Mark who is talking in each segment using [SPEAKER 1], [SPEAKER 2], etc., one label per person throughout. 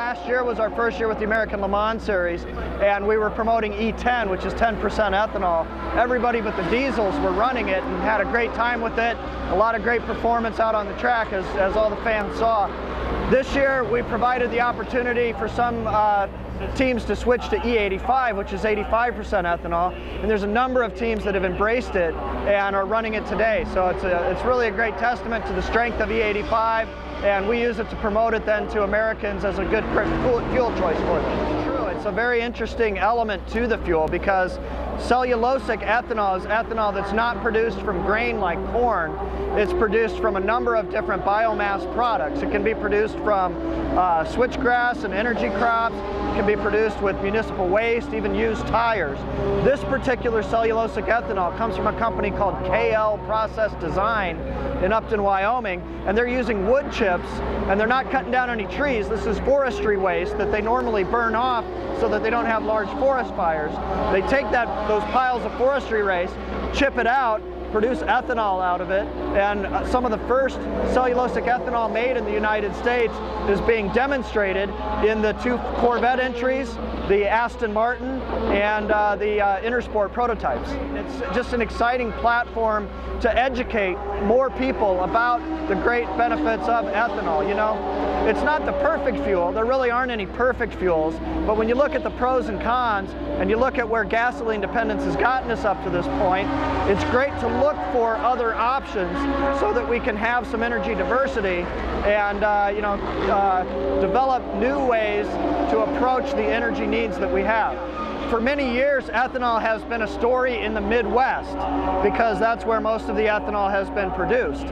[SPEAKER 1] last year was our first year with the American Le Mans Series, and we were promoting E10, which is 10% ethanol. Everybody but the diesels were running it and had a great time with it. A lot of great performance out on the track, as all the fans saw. This year, we provided the opportunity for some teams to switch to E85, which is 85% ethanol, and there's a number of teams that have embraced it and are running it today. So it's really a great testament to the strength of E85, and we use it to promote it then to Americans as a good fuel choice for them. It's true, it's a very interesting element to the fuel because cellulosic ethanol is ethanol that's not produced from grain like corn. It's produced from a number of different biomass products. It can be produced from switchgrass and energy crops. It can be produced with municipal waste, even used tires. This particular cellulosic ethanol comes from a company called KL Process Design in Upton, Wyoming, and they're using wood chips, and they're not cutting down any trees. This is forestry waste that they normally burn off so that they don't have large forest fires. They take those piles of forestry waste, chip it out, produce ethanol out of it, and some of the first cellulosic ethanol made in the United States is being demonstrated in the 2 Corvette entries, the Aston Martin, and the Intersport prototypes. It's just an exciting platform to educate more people about the great benefits of ethanol. You know, it's not the perfect fuel. There really aren't any perfect fuels, but when you look at the pros and cons, and you look at where gasoline dependence has gotten us up to this point, it's great to look for other options so that we can have some energy diversity and develop new ways to approach the energy needs that we have. For many years, ethanol has been a story in the Midwest because that's where most of the ethanol has been produced.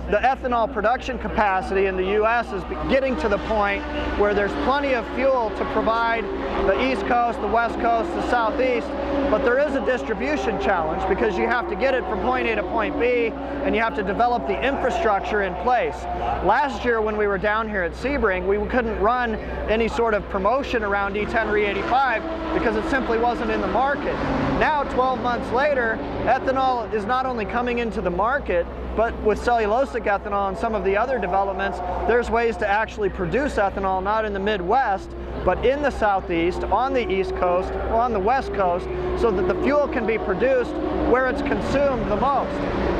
[SPEAKER 1] The ethanol production capacity in the U.S. is getting to the point where there's plenty of fuel to provide the East Coast, the West Coast, the Southeast, but there is a distribution challenge because you have to get it from point A to point B, and you have to develop the infrastructure in place. Last year when we were down here at Sebring, we couldn't run any sort of promotion around E10 or E85 because it simply wasn't in the market. Now, 12 months later, ethanol is not only coming into the market, but with cellulosic ethanol and some of the other developments, there's ways to actually produce ethanol not in the Midwest, but in the Southeast, on the East Coast, on the West Coast, so that the fuel can be produced where it's consumed the most.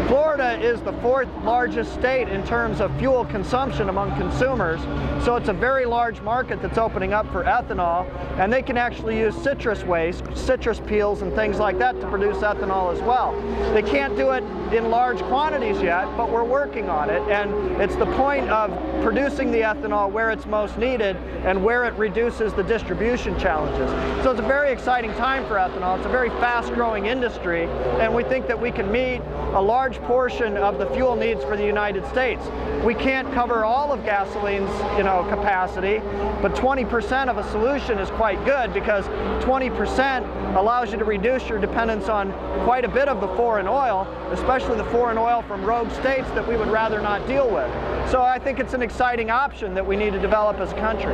[SPEAKER 1] Florida is the 4th largest state in terms of fuel consumption among consumers, so it's a very large market that's opening up for ethanol, and they can actually use citrus waste, citrus peels and things like that to produce ethanol as well. They can't do it in large quantities yet, but we're working on it, and it's the point of producing the ethanol where it's most needed and where it reduces the distribution challenges. So it's a very exciting time for ethanol. It's a very fast-growing industry, and we think that we can meet a large portion of the fuel needs for the United States. We can't cover all of gasoline's capacity, but 20% of a solution is quite good because 20% allows you to reduce your dependence on quite a bit of the foreign oil, especially the foreign oil from rogue states that we would rather not deal with. So I think it's an exciting option that we need to develop as a country.